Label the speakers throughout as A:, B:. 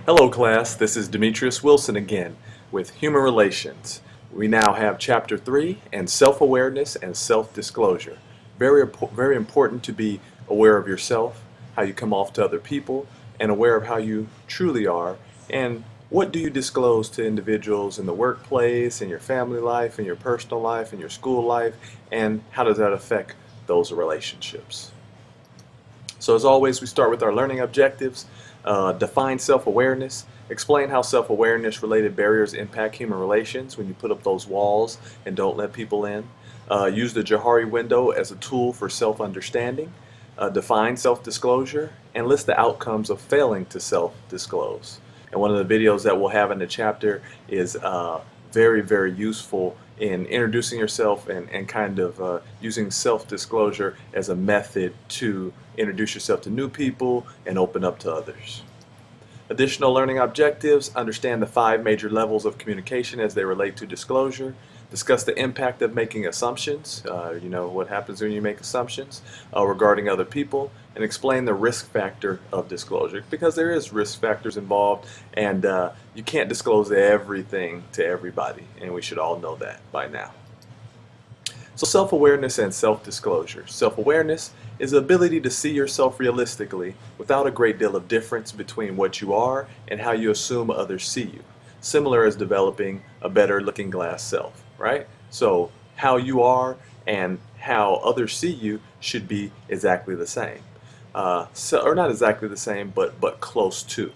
A: Hello class, this is Demetrius Wilson again with Human Relations. We now have Chapter 3 and Self-Awareness and Self-Disclosure. Very important to be aware of yourself, how you come off to other people, and aware of how you truly are, and what do you disclose to individuals in the workplace, in your family life, in your personal life, in your school life, and how does that affect those relationships. So as always, we start with our learning objectives. Define self-awareness. Explain how self-awareness related barriers impact human relations when you put up those walls and don't let people in. Use the Johari window as a tool for self-understanding. Define self-disclosure and list the outcomes of failing to self-disclose. And one of the videos that we'll have in the chapter is very useful in introducing yourself and kind of using self-disclosure as a method to introduce yourself to new people and open up to others. Additional learning objectives: understand the 5 major levels of communication as they relate to disclosure. Discuss the impact of making assumptions, what happens when you make assumptions regarding other people, and explain the risk factor of disclosure, because there is risk factors involved, and you can't disclose everything to everybody, and we should all know that by now. So self-awareness and self-disclosure. Self-awareness is the ability to see yourself realistically without a great deal of difference between what you are and how you assume others see you. Similar as developing a better looking glass self, right? So how you are and how others see you should be exactly the same. Or not exactly the same, but close to.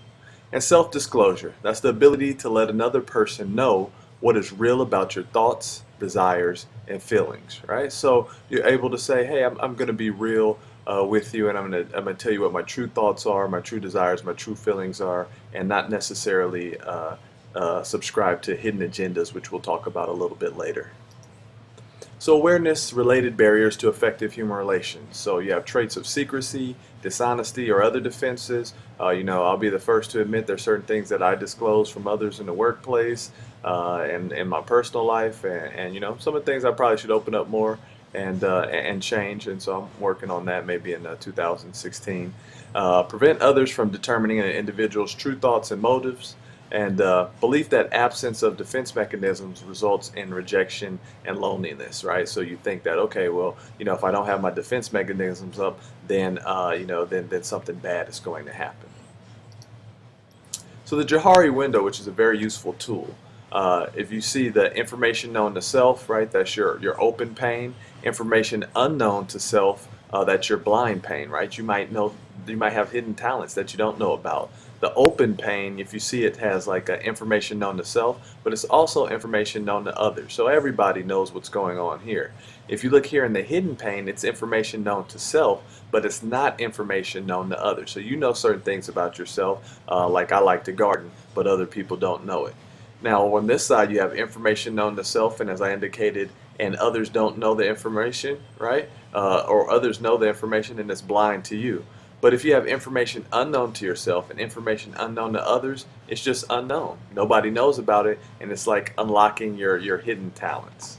A: And self-disclosure, that's the ability to let another person know what is real about your thoughts, desires, and feelings, right? So you're able to say, hey, I'm going to be real with you, and I'm going to tell you what my true thoughts are, my true desires, my true feelings are, and not necessarily subscribe to hidden agendas, which we'll talk about a little bit later. So awareness-related barriers to effective human relations. So you have traits of secrecy, dishonesty, or other defenses. I'll be the first to admit there's certain things that I disclose from others in the workplace and in my personal life, and some of the things I probably should open up more and change. And so I'm working on that maybe in 2016. Prevent others from determining an individual's true thoughts and motives. And belief that absence of defense mechanisms results in rejection and loneliness, right? So you think that, okay, well, if I don't have my defense mechanisms up, then then something bad is going to happen. So the Johari window, which is a very useful tool. If you see the information known to self, right, that's your open pane. Information unknown to self, that's your blind pane, right? You might have hidden talents that you don't know about. The open pane, if you see it, has like information known to self, but it's also information known to others. So everybody knows what's going on here. If you look here in the hidden pane, it's information known to self, but it's not information known to others. So you know certain things about yourself, like I like to garden, but other people don't know it. Now on this side you have information known to self, and as I indicated, and others don't know the information, right? Or others know the information and it's blind to you. But if you have information unknown to yourself and information unknown to others, it's just unknown. Nobody knows about it, and it's like unlocking your hidden talents.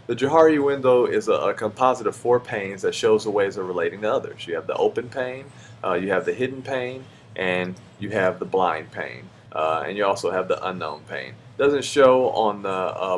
A: The Johari window is a composite of 4 panes that shows the ways of relating to others. You have the open pane, you have the hidden pane, and you have the blind pane. And you also have the unknown pane. Doesn't show on the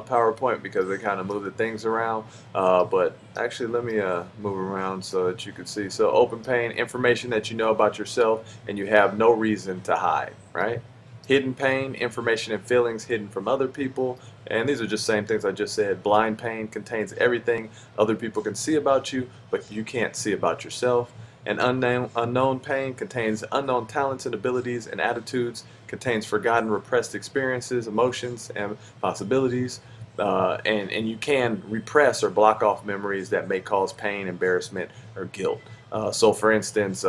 A: PowerPoint because they kind of move the things around, but actually let me move around so that you can see. So open pane, information that you know about yourself and you have no reason to hide, right? Hidden pane, information and feelings hidden from other people, and these are just same things I just said. Blind pane contains everything other people can see about you, but you can't see about yourself. An unknown pane contains unknown talents and abilities and attitudes, contains forgotten, repressed experiences, emotions, and possibilities, and you can repress or block off memories that may cause pain, embarrassment, or guilt. So for instance,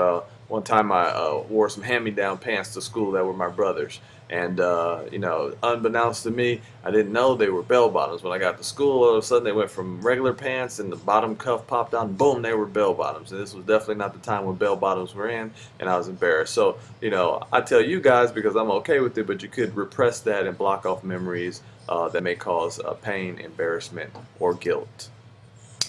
A: one time I wore some hand-me-down pants to school that were my brother's, and unbeknownst to me, I didn't know they were bell bottoms. When I got to school, all of a sudden they went from regular pants and the bottom cuff popped out and boom, they were bell bottoms. And this was definitely not the time when bell bottoms were in, and I was embarrassed. So I tell you guys because I'm okay with it, but you could repress that and block off memories that may cause pain, embarrassment, or guilt.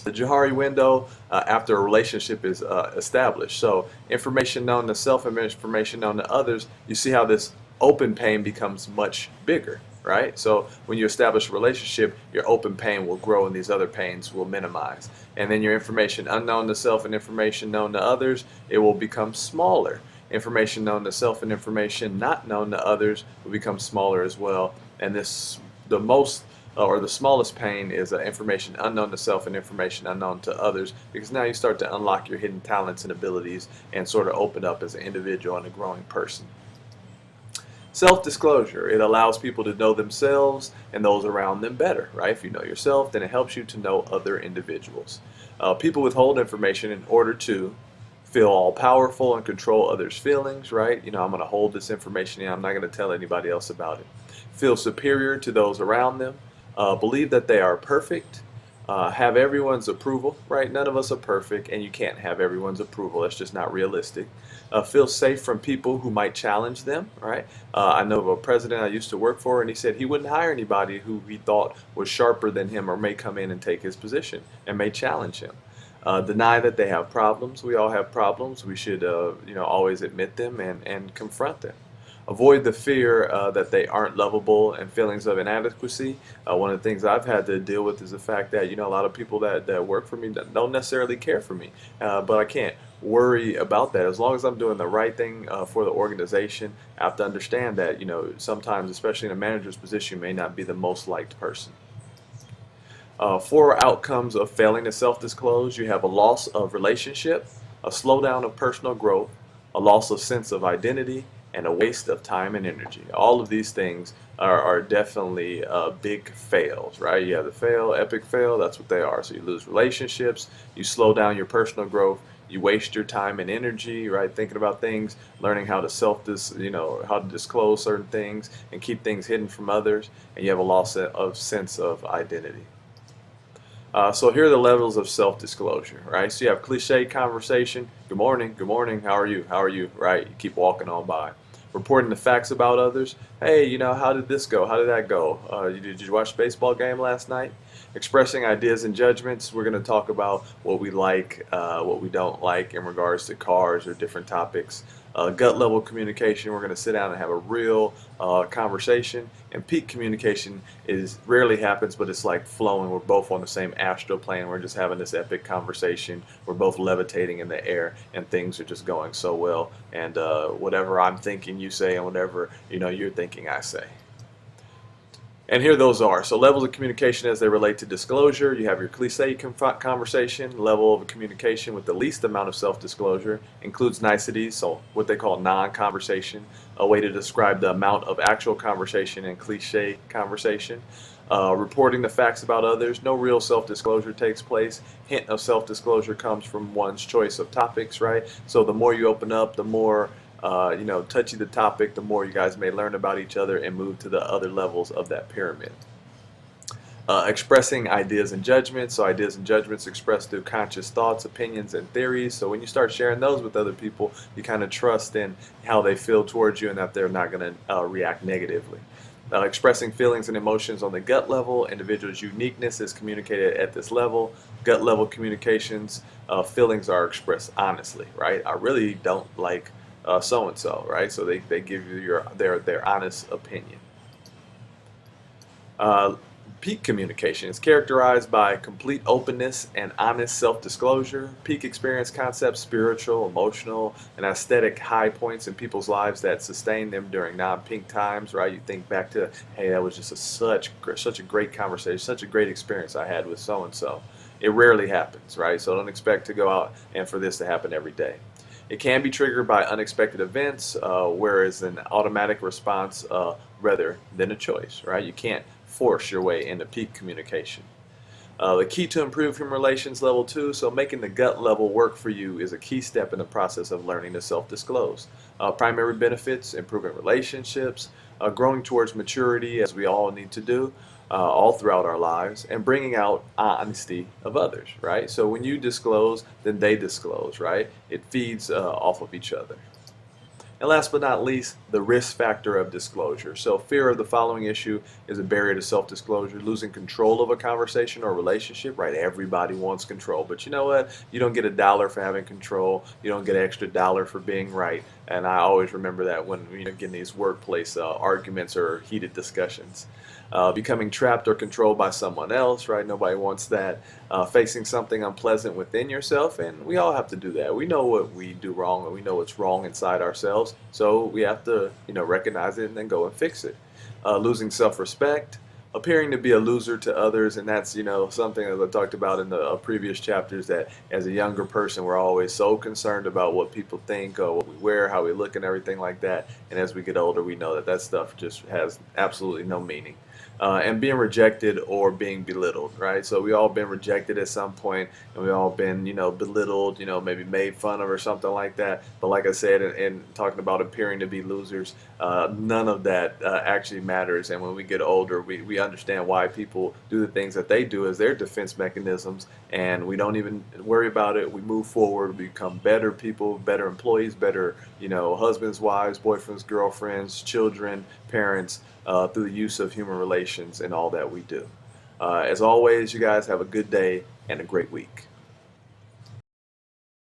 A: The Johari window after a relationship is established. So information known to self and information known to others, you see how this open pain becomes much bigger, right? So when you establish a relationship, your open pain will grow and these other pains will minimize. And then your information unknown to self and information known to others, it will become smaller. Information known to self and information not known to others will become smaller as well. And this, the most or the smallest pain is information unknown to self and information unknown to others, because now you start to unlock your hidden talents and abilities and sort of open up as an individual and a growing person. Self-disclosure, it allows people to know themselves and those around them better, right? If you know yourself, then it helps you to know other individuals. People withhold information in order to feel all powerful and control others' feelings, right? You know, I'm going to hold this information in, I'm not going to tell anybody else about it. Feel superior to those around them. Believe that they are perfect, have everyone's approval, right? None of us are perfect, and you can't have everyone's approval. That's just not realistic. Feel safe from people who might challenge them, right? I know of a president I used to work for, and he said he wouldn't hire anybody who he thought was sharper than him or may come in and take his position and may challenge him. Deny that they have problems. We all have problems. We should, always admit them and confront them. Avoid the fear that they aren't lovable and feelings of inadequacy. One of the things I've had to deal with is the fact that, a lot of people that work for me don't necessarily care for me, but I can't worry about that. As long as I'm doing the right thing for the organization, I have to understand that, sometimes, especially in a manager's position, you may not be the most liked person. 4 outcomes of failing to self-disclose. You have a loss of relationship, a slowdown of personal growth, a loss of sense of identity, and a waste of time and energy. All of these things are definitely big fails, right? You have the fail, epic fail, that's what they are. So you lose relationships, you slow down your personal growth, you waste your time and energy, right? Thinking about things, learning how to how to disclose certain things and keep things hidden from others, and you have a loss of sense of identity. So here are the levels of self-disclosure, right? So you have cliche conversation, good morning, how are you, right? You keep walking on by. Reporting the facts about others, hey, how did this go, how did that go? Did you watch the baseball game last night? Expressing ideas and judgments, we're going to talk about what we like, what we don't like in regards to cars or different topics. Gut level communication, we're going to sit down and have a real conversation. And peak communication rarely happens, but it's like flowing. We're both on the same astral plane. We're just having this epic conversation. We're both levitating in the air, and things are just going so well. And whatever I'm thinking, you say, and whatever you're thinking, I say. And here those are. So levels of communication as they relate to disclosure. You have your cliche conversation. Level of communication with the least amount of self-disclosure includes niceties, so what they call non-conversation, a way to describe the amount of actual conversation and cliche conversation. Reporting the facts about others. No real self-disclosure takes place. Hint of self-disclosure comes from one's choice of topics, right? So the more you open up, the more touchy the topic, the more you guys may learn about each other and move to the other levels of that pyramid. Expressing ideas and judgments. So ideas and judgments expressed through conscious thoughts, opinions, and theories. So when you start sharing those with other people, you kind of trust in how they feel towards you and that they're not going to react negatively. Expressing feelings and emotions on the gut level. Individual's uniqueness is communicated at this level. Gut level communications, feelings are expressed honestly, right? I really don't like so-and-so, right? So they give you their honest opinion. Peak communication is characterized by complete openness and honest self-disclosure. Peak experience concepts, spiritual, emotional, and aesthetic high points in people's lives that sustain them during non-peak times, right? You think back to, hey, that was just such a great conversation, such a great experience I had with so-and-so. It rarely happens, right? So don't expect to go out and for this to happen every day. It can be triggered by unexpected events, whereas an automatic response rather than a choice, right? You can't force your way into peak communication. The key to improve human relations, level 2, so making the gut level work for you is a key step in the process of learning to self-disclose. Primary benefits, improving relationships, growing towards maturity, as we all need to do, all throughout our lives, and bringing out honesty of others, right? So when you disclose, then they disclose, right? It feeds off of each other. And last but not least, the risk factor of disclosure. So fear of the following issue is a barrier to self-disclosure. Losing control of a conversation or relationship, right? Everybody wants control, but you know what? You don't get a dollar for having control. You don't get an extra dollar for being right. And I always remember that when we get in these workplace arguments or heated discussions. Becoming trapped or controlled by someone else, right? Nobody wants that. Facing something unpleasant within yourself, and we all have to do that. We know what we do wrong, and we know what's wrong inside ourselves, so we have to, recognize it and then go and fix it. Losing self-respect, appearing to be a loser to others, and that's something that I talked about in the previous chapters, that as a younger person we're always so concerned about what people think or what we wear, how we look, and everything like that. And as we get older, we know that that stuff just has absolutely no meaning. And being rejected or being belittled, right? So we all been rejected at some point, and we all been, belittled, maybe made fun of or something like that. But like I said, in talking about appearing to be losers, none of that actually matters. And when we get older, we understand why people do the things that they do as their defense mechanisms, and we don't even worry about it. We move forward, we become better people, better employees, better, husbands, wives, boyfriends, girlfriends, children, parents, through the use of human relations and all that we do. As always, you guys have a good day and a great week.